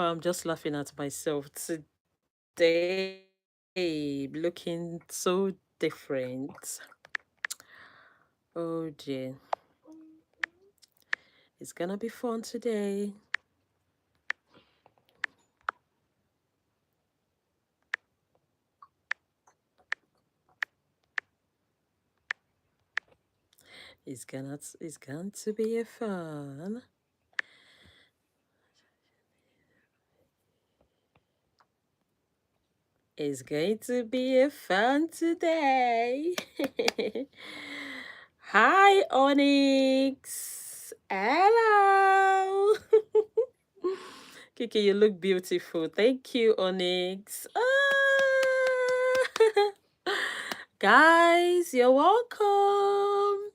I'm just laughing at myself today, looking so different. Oh dear, it's gonna be fun today. It's going to be a fun. It's going to be a fun today. Hi, Onyx. Hello. Kiki, you look beautiful. Thank you, Onyx. Guys, you're welcome.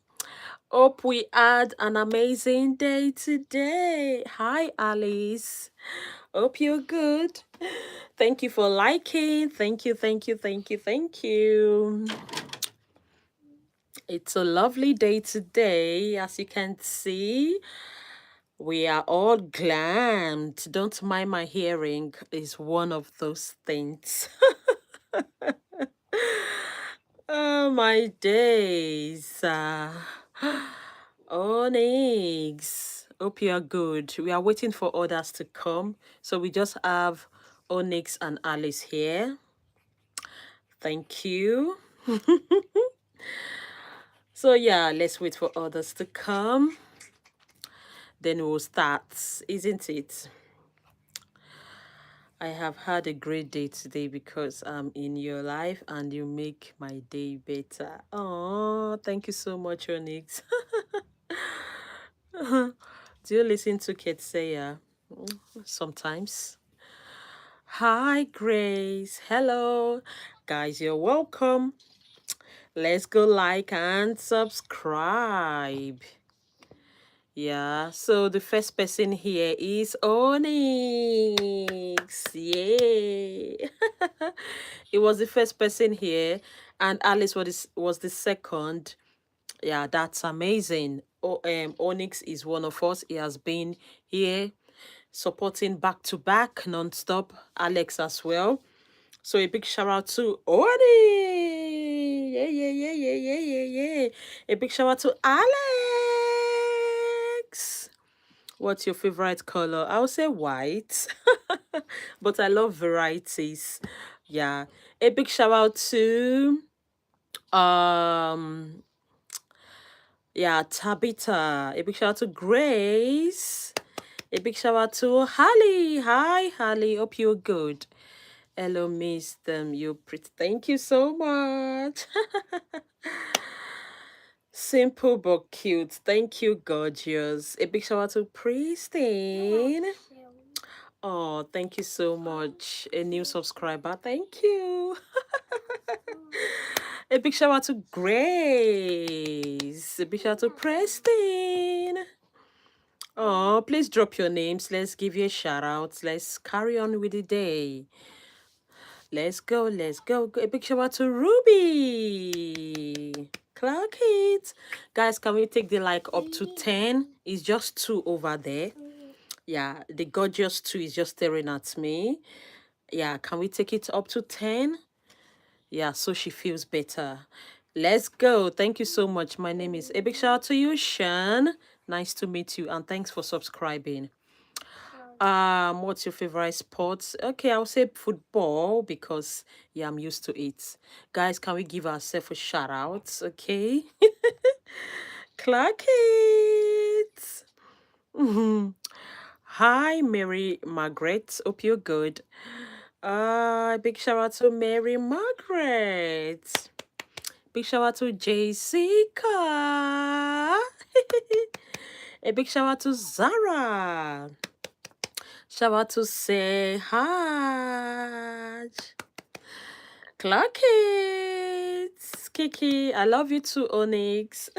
Hope we had an amazing day today. Hi, Alice. Hope you're good. Thank you for liking. Thank you, thank you, thank you, thank you. It's a lovely day today. As you can see, we are all glammed. Don't mind my hearing is one of those things. Oh, my days. Onyx. Hope you are good. We are waiting for others to come. So we just have Onyx and Alice here. Thank you. So yeah, let's wait for others to come. Then we'll start, isn't it? I have had a great day today because I'm in your life and you make my day better. Oh, thank you so much, Onyx. Do you listen to Ketseya? Sometimes. Hi, Grace. Hello. Guys, you're welcome. Let's go like and subscribe. Yeah, so the first person here is Onyx. Yay. It was the first person here, and Alice was the second. Yeah, that's amazing. Onyx is one of us. He has been here supporting back to back non-stop. Alex as well. So a big shout out to Onyx. Yeah, yeah, yeah, yeah, yeah, yeah, yeah. A big shout out to Alex. What's your favorite color? I would say white, but I love varieties. Yeah. A big shout out to um yeah, Tabitha. A big shout out to Grace. A big shout out to Holly. Hi, Holly. Hope you're good. Hello, Miss you pretty. Thank you so much. Simple but cute. Thank you, gorgeous. A big shout out to Pristine. Oh, thank you so much. A new subscriber. Thank you. A big shout out to Grace. A big shout out to Preston. Oh, please drop your names. Let's give you a shout out. Let's carry on with the day. Let's go, let's go. A big shout out to Ruby. Clock it. Guys, can we take the like up to 10? It's just 2 over there. Yeah, the gorgeous 2 is just staring at me. Yeah, can we take it up to 10? Yeah, so she feels better. Let's go. Thank you so much. My name is a big shout out to you, Sean. Nice to meet you, and thanks for subscribing. What's your favorite sports? Okay, I'll say football because yeah, I'm used to it. Guys, can we give ourselves a shout out? Okay. Clock it. Hi, Mary Margaret. Hope you're good. Big shout out to Mary Margaret. Big shout out to Jessica. A big shout out to Zara. Shout out to say hi. Clock it. Kiki, I love you too, Onyx.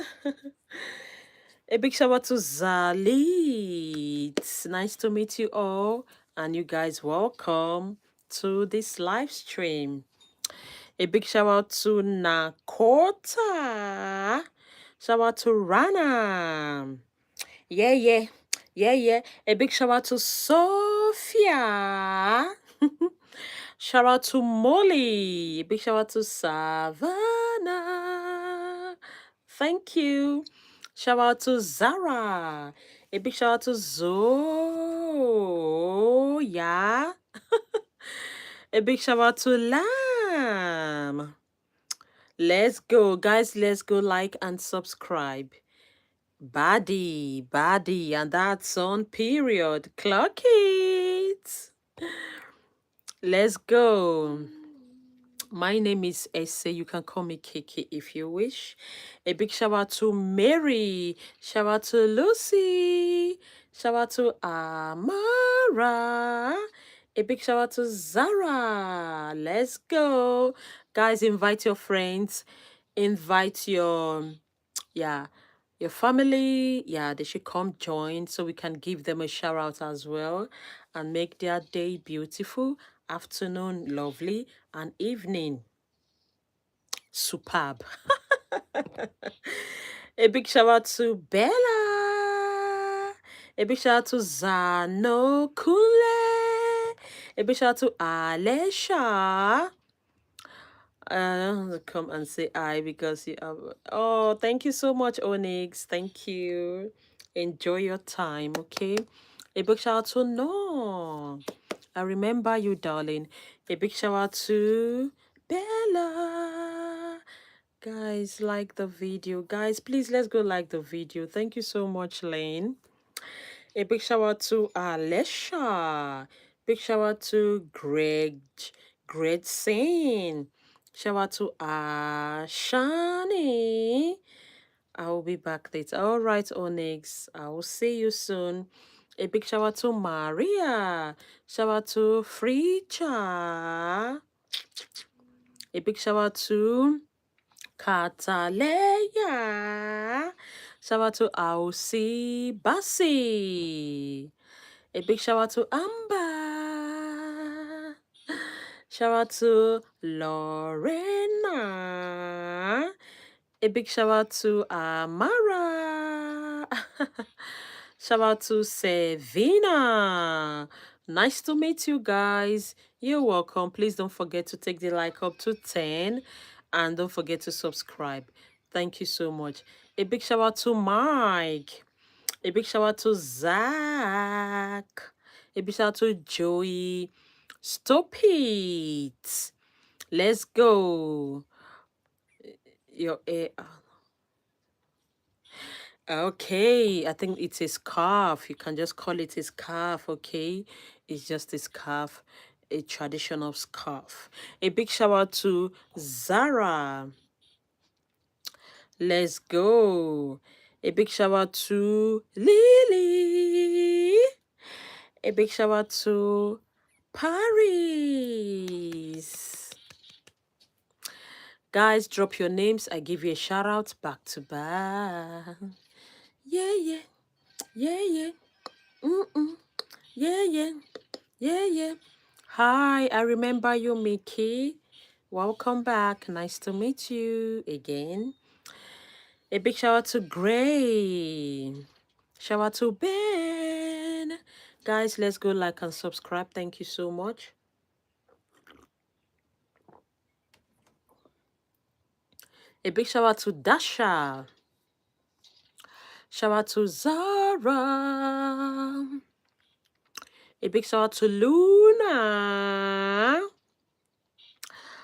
A big shout out to Zalit. Nice to meet you all. And you guys, welcome to this live stream. A big shout out to Nakota. Shout out to Rana. Yeah, yeah. Yeah, yeah. A big shout out to Sophie. Sophia. Shout out to Molly. Big shout out to Savannah. Thank you. Shout out to Zara. A big shout out to Zoya. A big shout out to Lamb. Let's go, guys. Let's go like and subscribe. Body, and that's on period. Clock it. Let's go. My name is Esse. You can call me Kiki if you wish. A big shout out to Mary. Shout out to Lucy. Shout out to Amara. A big shout out to Zara. Let's go. Guys, invite your friends. Invite yeah, your family. Yeah, they should come join so we can give them a shout out as well and make their day beautiful, afternoon lovely, and evening superb. A big shout out to Bella. A big shout out to Zano Kule. A big shout out to Alesha. Come and say I because you have. Oh, thank you so much, Onyx. Thank you. Enjoy your time, okay? A big shout out to No. I remember you, darling. A big shout out to Bella. Guys, like the video. Guys, please let's go like the video. Thank you so much, Lane. A big shout out to Alesha. Big shout out to Greg Singh. Shout out to Ashani. I will be back later. All right, Onyx. I will see you soon. A big shout out to Maria. Shout out to Fricha. A big shout out to Kataleya. Shout out to Ausi Basi. A big shout out to Amber. Shout out to Lorena. A big shout out to Amara. Shout out to Sevina. Nice to meet you guys. You're welcome. Please don't forget to take the like up to 10 and don't forget to subscribe. Thank you so much. A big shout out to Mike. A big shout out to Zach. A big shout out to Joey. Stop it. Let's go. Your okay, I think it's a scarf. You can just call it a scarf, okay? It's just a scarf, a traditional scarf. A big shout out to Zara. Let's go. A big shout out to Lily. A big shout out to Paris. Guys, drop your names. I give you a shout out back to back. Yeah, yeah. Yeah, yeah. Mm-mm. Yeah, yeah. Yeah, yeah. Hi, I remember you, Mickey. Welcome back. Nice to meet you again. A big shout out to Gray. Shout out to Ben. Guys, let's go like and subscribe. Thank you so much. A big shout out to Dasha. Shout out to Zara. A big shout out to Luna.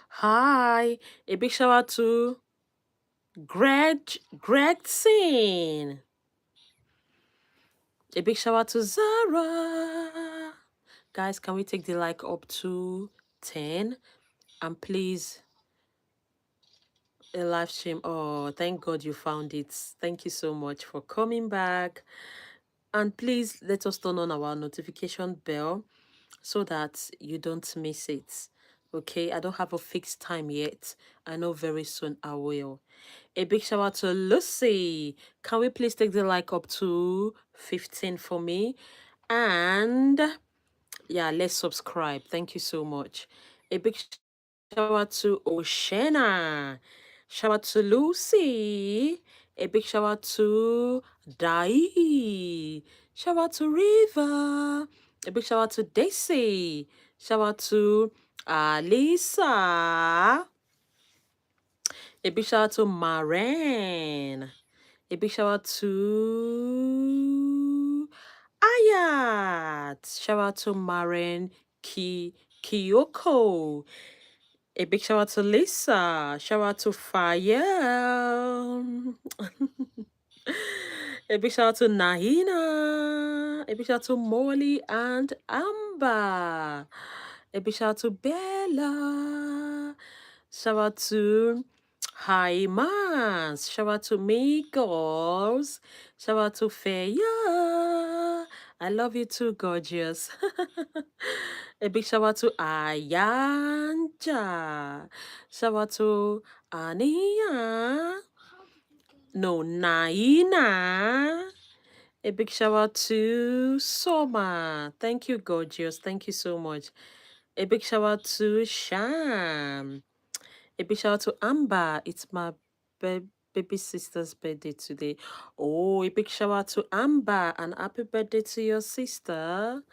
Hi. A big shout out to Gregson. A big shout out to Zara. Guys, can we take the like up to 10? And please, a live stream. Oh, thank God you found it. Thank you so much for coming back. And please let us turn on our notification bell so that you don't miss it. Okay, I don't have a fixed time yet. I know very soon I will. A big shout out to Lucy. Can we please take the like up to 15 for me? And yeah, let's subscribe. Thank you so much. A big shout out to Oshena. Shout out to Lucy. A big shout out to Dai. Shout out to River. A big shout out to Daisy. Shout out to Lisa. A big shout out to Maren. A big shout out to Ayat. Shout out to Maren Kiyoko. A big shout out to Lisa. Shout out to Fire. A big shout out to Nahina. A big shout out to Molly and Amber. A big shout out to Bella. Shout out to Hi Mas. Shout out to me girls. Shout out to Feya. I love you too, gorgeous. A big shout out to Ayanja. Shout out to Ania. No, Naina. A big shout out to Soma. Thank you, gorgeous. Thank you so much. A big shout out to Sham. A big shout out to Amber. It's my baby sister's birthday today. Oh, a big shout out to Amber and happy birthday to your sister.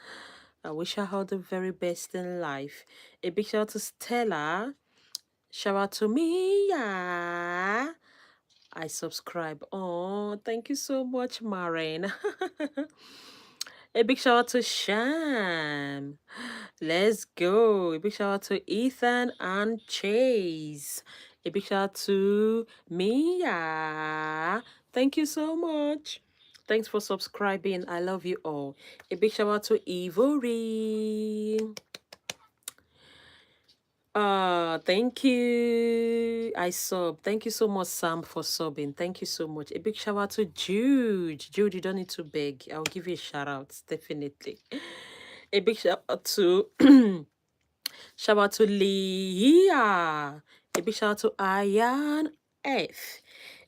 I wish her all the very best in life. A big shout out to Stella. Shout out to Mia. I subscribe. Oh, thank you so much, Maureen. A big shout out to Sham. Let's go. A big shout out to Ethan and Chase. A big shout out to Mia. Thank you so much. Thanks for subscribing. I love you all. A big shout out to Ivory. Thank you. I sub. Thank you so much, Sam, for subbing. Thank you so much. A big shout out to Jude. Jude, you don't need to beg. I'll give you a shout out, definitely. A big shout out to shout out to Leah. A big shout out to Ayan F.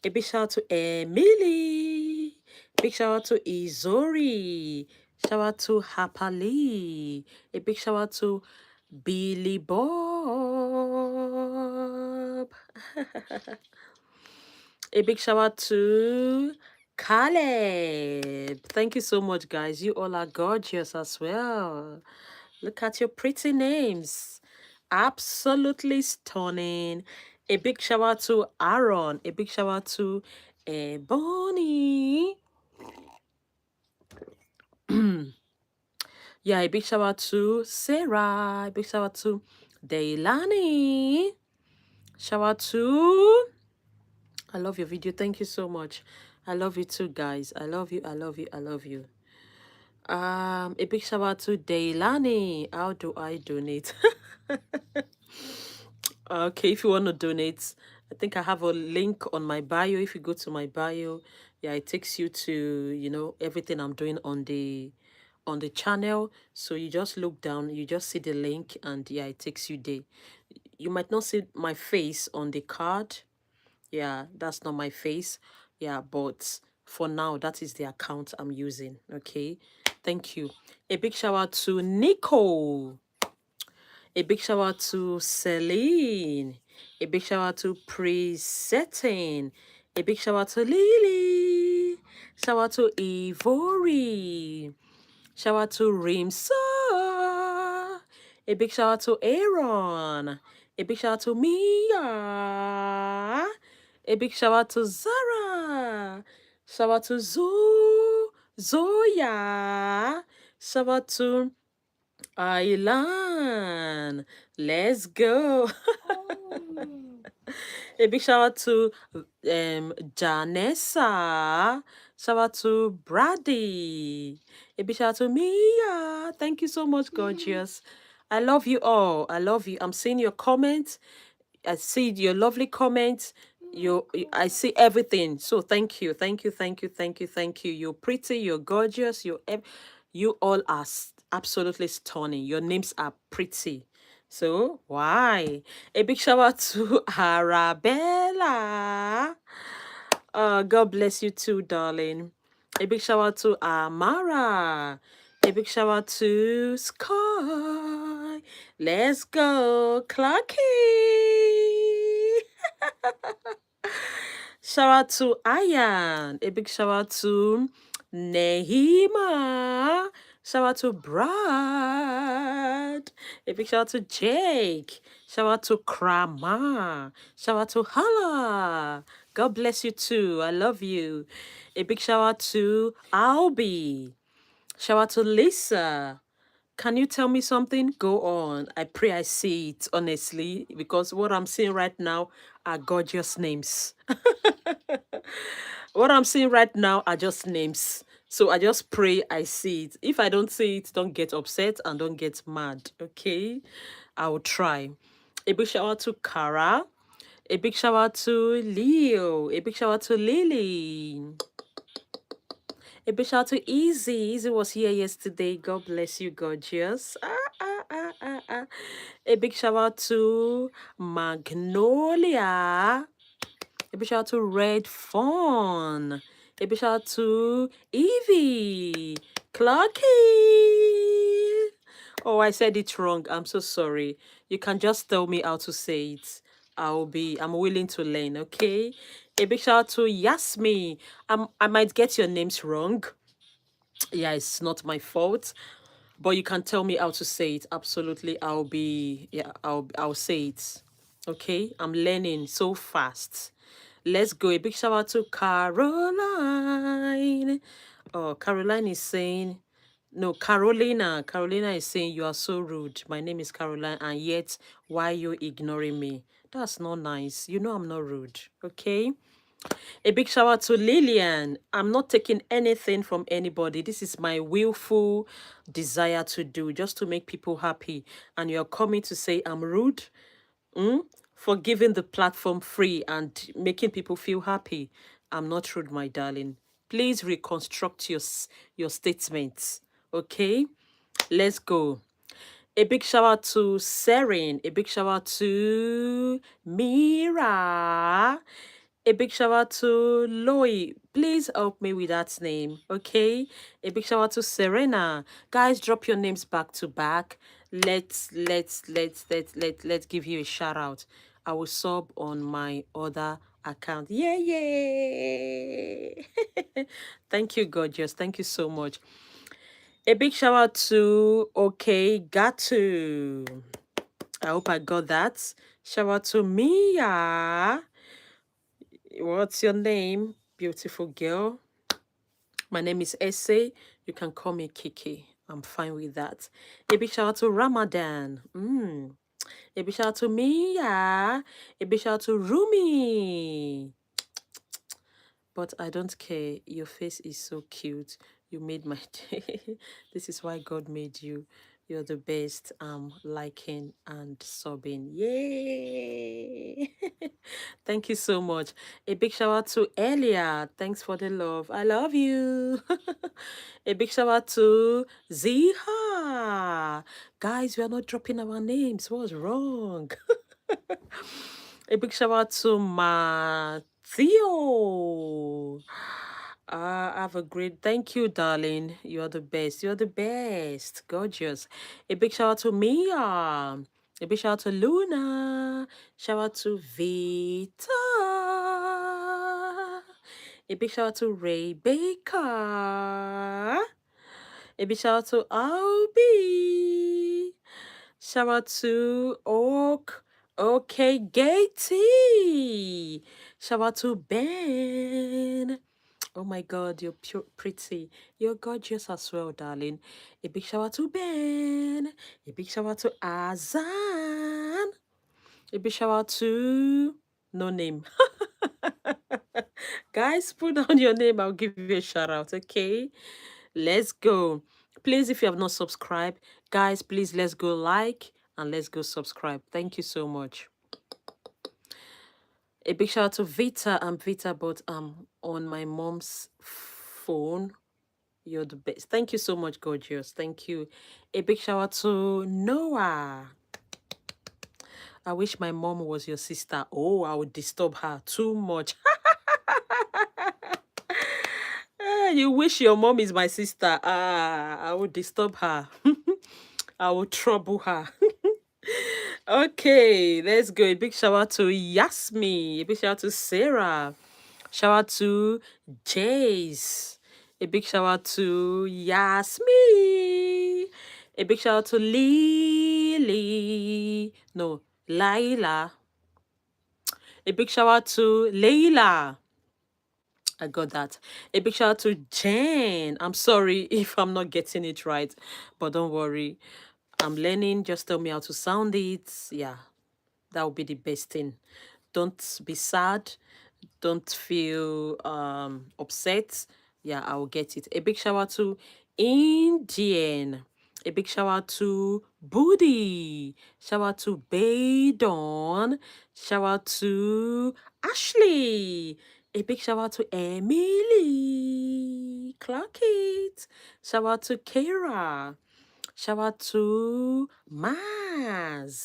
A big shout out to Emily. Big shout out to Izori. Shout out to Hapali. A big shout out to Billy Bob. A big shout out to Caleb. Thank you so much, guys. You all are gorgeous as well. Look at your pretty names. Absolutely stunning. A big shout out to Aaron. A big shout out to Bonnie. Yeah, a big shout out to Sarah. A big shout out to Deilani. Shout out to... I love your video. Thank you so much. I love you too, guys. I love you. I love you. I love you. A big shout out to Deilani. How do I donate? Okay, if you want to donate, I think I have a link on my bio. If you go to my bio, yeah, it takes you to, you know, everything I'm doing on the channel. So you just look down, you just see the link, and yeah, it takes you there. You might not see my face on the card. Yeah, that's not my face. Yeah, but for now, that is the account I'm using. Okay, thank you. A big shout out to Nico. A big shout out to Celine. A big shout out to Presetting. A big shout out to Lily. Shout out to Ivory. Shout out to Rimsa. A big shout out to Aaron. A big shout out to Mia. A big shout out to Zara. Shout out to Zoya. Shout out to Ailan. Let's go. A big shout out to Janessa. Shout out to Brady. A big shout out to Mia. Thank you so much, gorgeous. I love you all. I love you. I'm seeing your comments. I see your lovely comments. I see everything. So thank you. Thank you. Thank you. Thank you. Thank you. You're pretty. You're gorgeous. You all are absolutely stunning. Your names are pretty. So why? A big shout out to Arabella. God bless you too, darling. A big shout out to Amara. A big shout out to Sky. Let's go, Clarky. Shout out to Ayan. A big shout out to Nehima. Shout out to Brad. A big shout out to Jake. Shout out to Krama. Shout out to Hala. God bless you too. I love you. A big shout out to Albie. Shout out to Lisa. Can you tell me something? Go on. I pray I see it, honestly, because what I'm seeing right now are gorgeous names. What I'm seeing right now are just names. So I just pray I see it. If I don't see it, don't get upset and don't get mad, okay? I will try. A big shout out to Kara. A big shout out to Leo. A big shout out to Lily. A big shout out to Easy. Easy was here yesterday. God bless you, gorgeous. A big shout out to Magnolia. A big shout out to Red Fawn. A big shout out to Evie. Clocky. Oh, I said it wrong. I'm so sorry. You can just tell me how to say it. I'm willing to learn, okay? A big shout out to Yasmi. I might get your names wrong. Yeah, it's not my fault, but you can tell me how to say it. Absolutely, I'll say it. Okay, I'm learning so fast. Let's go. A big shout out to Caroline. Oh, Caroline is saying, no, Carolina. Carolina is saying, you are so rude. My name is Caroline, and yet, why you ignoring me? That's not nice. You know I'm not rude. Okay. A big shout out to Lillian. I'm not taking anything from anybody. This is my willful desire to do, just to make people happy. And you're coming to say I'm rude, for giving the platform free and making people feel happy. I'm not rude, my darling. Please reconstruct your statements. Okay? Let's go. A big shout out to Seren. A big shout out to Mira. A big shout out to Loy. Please help me with that name, okay? A big shout out to Serena. Guys, drop your names back to back. Let's give you a shout out. I will sub on my other account. Yeah, yeah. Thank you, gorgeous. Thank you so much. A big shout out to Okay Gatu. I hope I got that. Shout out to Mia. What's your name, beautiful girl? My name is Essay. You can call me Kiki. I'm fine with that. A big shout out to Ramadan. A big shout out to Mia. A big shout out to Rumi. But I don't care. Your face is so cute. You made my day. This is why God made you. You're the best. Liking and sobbing. Yay! Thank you so much. A big shout out to Elia. Thanks for the love. I love you. A big shout out to Ziha. Guys, we are not dropping our names. What's wrong? A big shout out to Theo. Have a great thank you, darling. You're the best. You're the best. Gorgeous. A big shout out to Mia. A big shout out to Luna. Shout out to Vita. A big shout out to Ray Baker. A big shout out to Albie. Shout out to Oak. Okay, Gaty. Shout out to Ben. Oh my God, you're pure, pretty. You're gorgeous as well, darling. A big shout out to Ben. A big shout out to Azan. A big shout out to no name. Guys, put down your name. I'll give you a shout out, okay? Let's go. Please, if you have not subscribed, guys, please let's go like and let's go subscribe. Thank you so much. A big shout out to Vita. I'm Vita, but on my mom's phone. You're the best. Thank you so much, gorgeous. Thank you. A big shout out to Noah. I wish my mom was your sister. Oh, I would disturb her too much. You wish your mom is my sister. I would disturb her. I will trouble her. Okay, let's go. A big shout out to Yasmi. A big shout out to Sarah. Shout out to Jace. A big shout out to Yasmin. A big shout out to Lily. No, Laila. A big shout out to Layla. I got that. A big shout out to Jen. I'm sorry if I'm not getting it right, but don't worry. I'm learning. Just tell me how to sound it. Yeah, that would be the best thing. Don't be sad. Don't feel upset. Yeah, I will get it. A big shout out to Indian. A big shout out to Booty. Shout out to Baydon. Shout out to Ashley. A big shout out to Emily. Clock it. Shout out to Kara. Shout out to Maz.